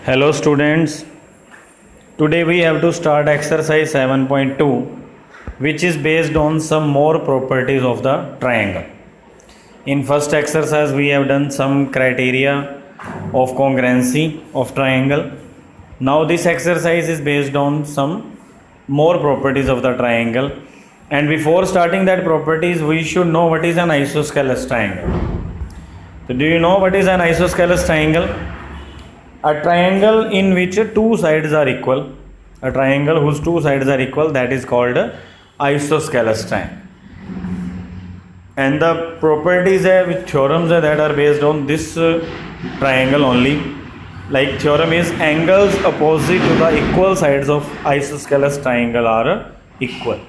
Hello students, today we have to start exercise 7.2 which is based on some more properties of the triangle. In first exercise we have done some criteria of congruency of triangle. Now this exercise is based on some more properties of the triangle, and before starting that properties we should know what is an isosceles triangle. So do you know what is an isosceles triangle? A triangle in which two sides are equal, a triangle whose two sides are equal, that is called isosceles triangle. And the properties with theorems that are based on this triangle only. Like theorem is angles opposite to the equal sides of isosceles triangle are equal.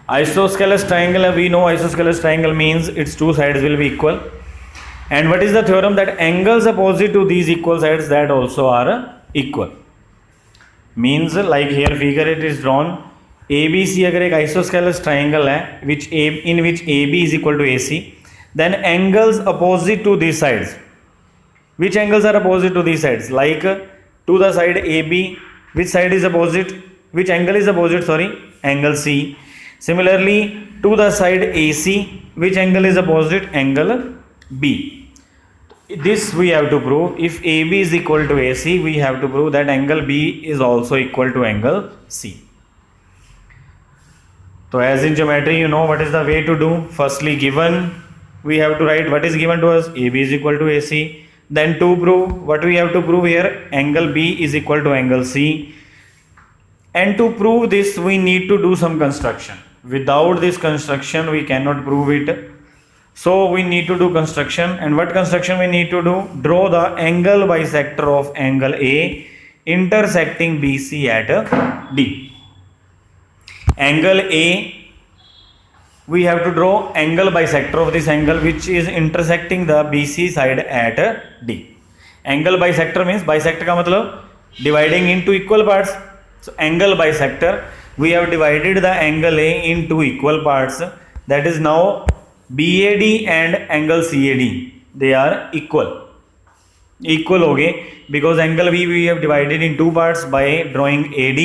Isosceles triangle, we know isosceles triangle means its two sides will be equal. And what is the theorem? That angles opposite to these equal sides that also are equal. Means like here figure it is drawn, ABC अगर एक isosceles triangle है in which AB is equal to AC, then angles opposite to these sides. Which angles are opposite to these sides? Like to the side AB, which side is opposite? Which angle is opposite? Angle C. Similarly to the side AC, which angle is opposite? Angle B. This we have to prove. If AB is equal to AC, we have to prove that angle B is also equal to angle C. So as in geometry, you know what is the way to do. Firstly, given, we have to write what is given to us. AB is equal to AC. Then to prove, what we have to prove here, angle B is equal to angle C. And to prove this, we need to do some construction. Without this construction, we cannot prove it. So we need to do construction. And what construction we need to do? Draw the angle bisector of angle A intersecting BC at D. Angle A, we have to draw angle bisector of this angle which is intersecting the BC side at D. Angle bisector means, bisector का मतलब dividing into equal parts. So angle bisector, we have divided the angle A into equal parts. That is now BAD and angle CAD, they are equal हो गए, because angle B we have divided in two parts by drawing AD,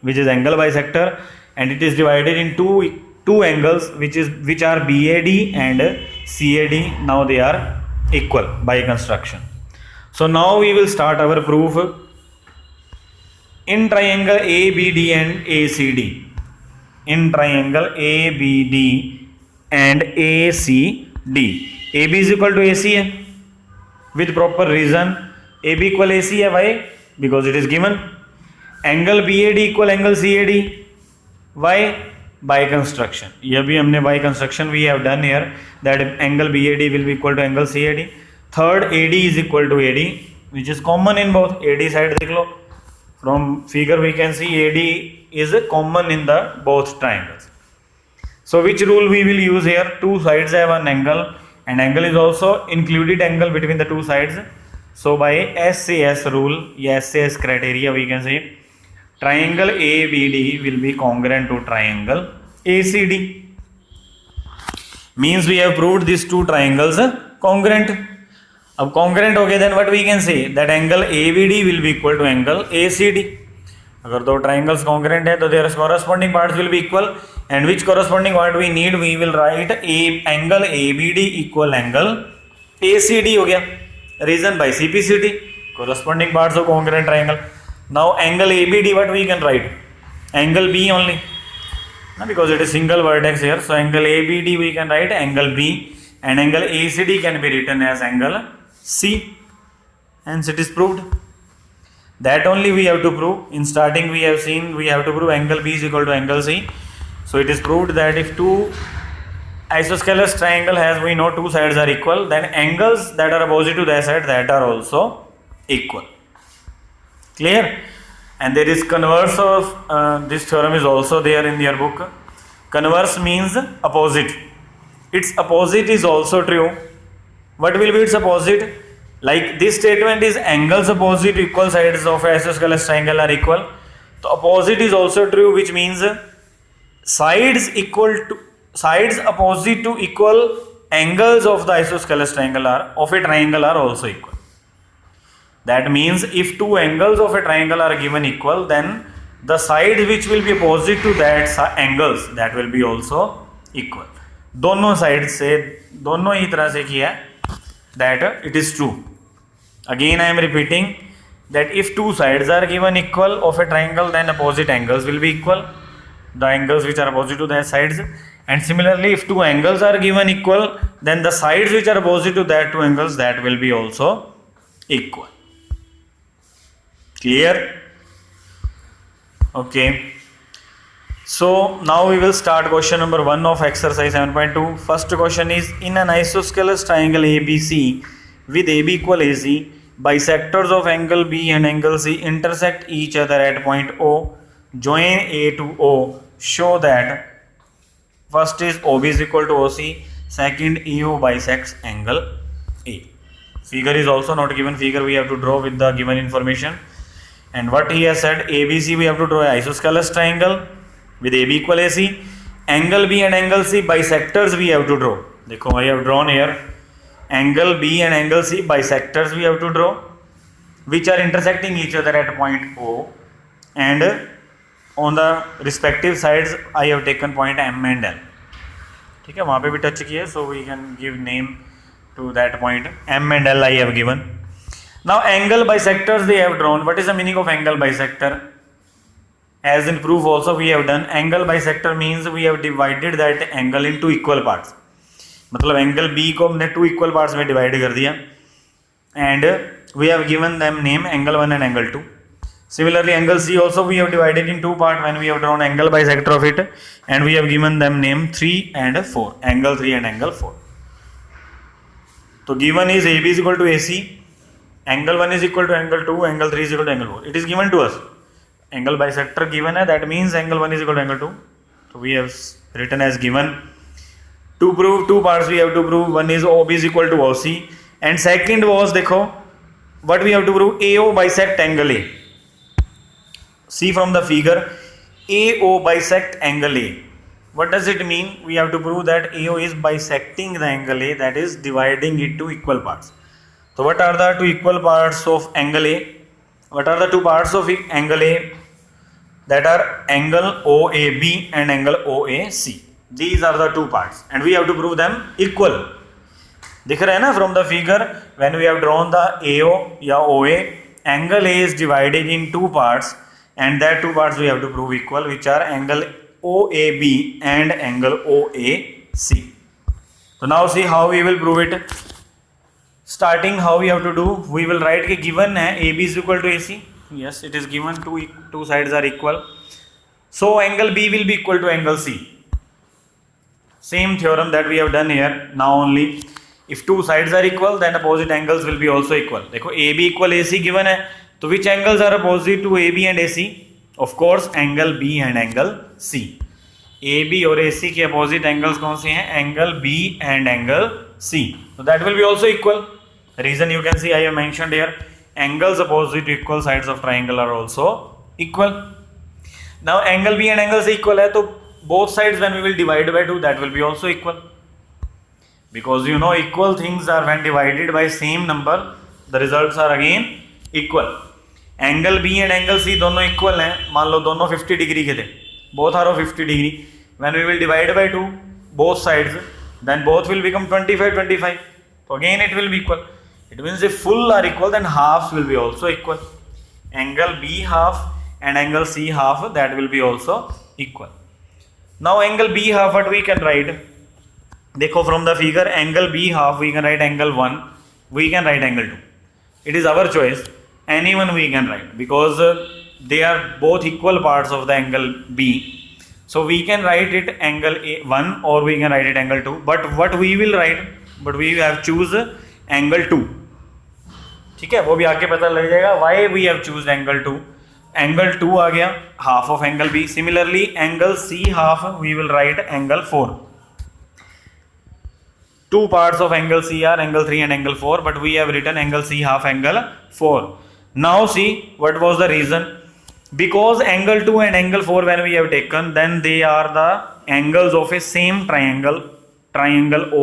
which is angle bisector, and it is divided in two angles which are BAD and CAD. Now they are equal by construction. So now we will start our proof. In triangle ABD and ACD, in triangle ABD and ACD, AB is equal to AC है with proper reason. AB equal AC है, why? Because it is given. Angle BAD equal angle CAD, why? By construction. ये भी हमने by construction we have done here, that angle BAD will be equal to angle CAD. Third, AD is equal to AD, which is common in both. AD side देख लो, from figure we can see AD is common in the both triangles. So which rule we will use here? Two sides have an angle, and angle is also included angle between the two sides. So by SAS rule, SAS criteria, we can say triangle ABD will be congruent to triangle ACD. Means we have proved these two triangles congruent. अब congruent हो गए, then what we can say? That angle ABD will be equal to angle ACD. अगर दो triangles congruent है तो their corresponding parts will be equal, and which corresponding part we need, we will write angle ABD equal angle ACD हो गया. Reason by CPCT, corresponding parts of congruent triangle. Now angle ABD, what we can write? Angle B only, because it is single vertex here. So angle ABD we can write angle B, and angle ACD can be written as angle C. Hence it is proved. That only we have to prove. In starting we have seen we have to prove angle B is equal to angle C. So it is proved that if two isosceles triangle has, we know two sides are equal, then angles that are opposite to that side, that are also equal. Clear? And there is converse of this theorem is also there in your book. Converse means opposite. Its opposite is also true. What will be its opposite? Like this statement is angles opposite to equal sides of isosceles triangle are equal. The opposite is also true, which means sides opposite to equal angles of the isosceles triangle of a triangle are also equal. That means if two angles of a triangle are given equal, then the sides which will be opposite to that angles, that will be also equal. दोनों side से दोनों ही तरह से किया that it is true. Again I am repeating that if two sides are given equal of a triangle, then opposite angles will be equal, the angles which are opposite to their sides. And similarly, if two angles are given equal, then the sides which are opposite to that two angles, that will be also equal. Clear? Okay. So now we will start question number 1 of exercise 7.2. First question is, in an isosceles triangle ABC with AB equal AC, bisectors of angle B and angle C intersect each other at point O. Join A to O. Show that first is OB is equal to OC, second AO bisects angle A. Figure is also not given. Figure we have to draw with the given information. And what he has said, ABC we have to draw an isosceles triangle with AB equal AC. Angle B and angle C bisectors we have to draw. देखो I have drawn here. Angle B and angle C bisectors we have to draw, which are intersecting each other at point O, and on the respective sides I have taken point M and L. ठीक है, वहाँ पे भी touch किया, so we can give name to that point. M and L I have given. Now angle bisectors they have drawn. What is the meaning of angle bisector? As in proof also we have done. Angle bisector means we have divided that angle into equal parts. मतलब angle B को हमने two equal parts में divide कर दिया, and we have given them name angle 1 and angle 2. Similarly angle C also we have divided in two part when we have drawn angle bisector of it, and we have given them name 3 and 4, angle 3 and angle 4. तो given is AB is equal to AC, angle 1 is equal to angle 2, angle 3 is equal to angle 4. It is given to us. Angle bisector given है, that means angle 1 is equal to angle 2. तो we have written as given. To prove two parts we have to prove. One is OB is equal to OC, and second was, देखो what we have to prove, AO bisect angle A. See from the figure, AO bisect angle A. What does it mean? We have to prove that AO is bisecting the angle A, that is dividing it to equal parts. So what are the two equal parts of angle A? What are the two parts of angle A? That are angle OAB and angle OAC. These are the two parts and we have to prove them equal. दिख रहा है ना from the figure, when we have drawn the AO या OA, angle A is divided in two parts and that two parts we have to prove equal, which are angle OAB and angle OAC. So now see how we will prove it. Starting how we have to do, we will write कि given है AB is equal to AC. Yes, it is given, two sides are equal. So angle B will be equal to angle C. Same theorem that we have done here. Now only if two sides are equal, then opposite angles will be also equal. देखो AB equal AC given है, तो which angles are opposite to AB and AC? Of course angle B and angle C. AB और AC के opposite angles कौन से हैं? Angle B and angle C. So that will be also equal. Reason you can see I have mentioned here. Angles opposite to equal sides of triangle are also equal. Now angle B and angle C equal है, तो both sides when we will divide by 2, that will be also equal, because you know equal things are when divided by same number the results are again equal. Angle B and angle C दोनों equal हैं, मान लो दोनों 50 degree के थे, both are of 50 degree. When we will divide by 2 both sides, then both will become 25, so again it will be equal. It means if full are equal, then halves will be also equal. Angle B half and angle C half, that will be also equal. Now angle B half, what we can write? देखो from the figure, angle B half we can write angle 1, we can write angle 2. It is our choice. Anyone we can write, because they are both equal parts of the angle B. So we can write it angle 1 or we can write it angle 2. But what we will write? But we have choose angle 2. ठीक है, वो भी आगे पता लग जाएगा. Why we have choose angle 2? Angle 2 आ गया, half of angle B. Similarly angle C half we will write angle 4. Two parts of angle C are angle 3 and angle 4, but we have written angle C half angle 4. Now see what was the reason. Because angle 2 and angle 4 when we have taken, then they are the angles of a same triangle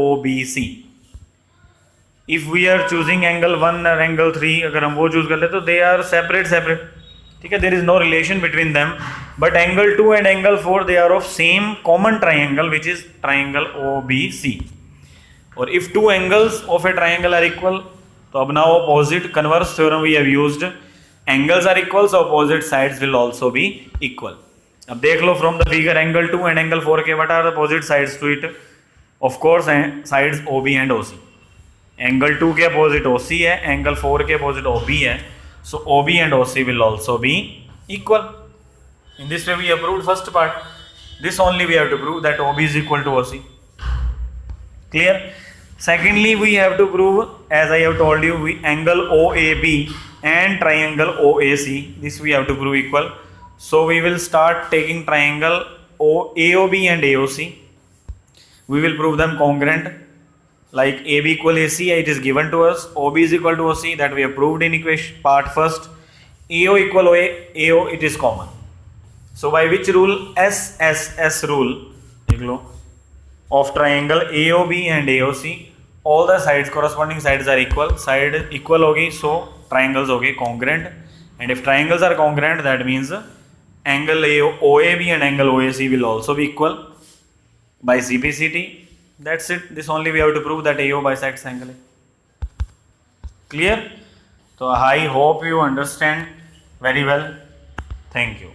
OBC. If we are choosing angle 1 और angle 3, अगर हम वो choose कर ले तो they are separate, ठीक है, there is no relation between them. But angle 2 and angle 4 they are of same common triangle which is triangle OBC. और if two angles of a triangle are equal, तो अब now opposite converse theorem we have used, angles are equal so opposite sides will also be equal. अब देख लो from the figure angle 2 and angle 4 के what are the opposite sides to it. Of course sides OB and OC. Angle 2 के opposite OC है, angle 4 के opposite OB है, so OB and OC will also be equal. In this way we have proved first part. This only we have to prove that OB is equal to OC. Clear? Secondly, we have to prove, as I have told you, angle OAB and triangle OAC, this we have to prove equal. So we will start taking triangle AOB and AOC. We will prove them congruent. Like AB equal AC, it is given to us. OB is equal to OC, that we have proved in equation part first. AO equal OA, AO it is common. So by which rule? SSS rule, देख लो, of triangle AOB and AOC, all the sides, corresponding sides are equal. Side equal होगी, so triangles होगी congruent. And if triangles are congruent, that means angle OAB and angle OAC will also be equal by CPCT. That's it. This only we have to prove that AO bisects angle A. Clear? So I hope you understand very well. Thank you.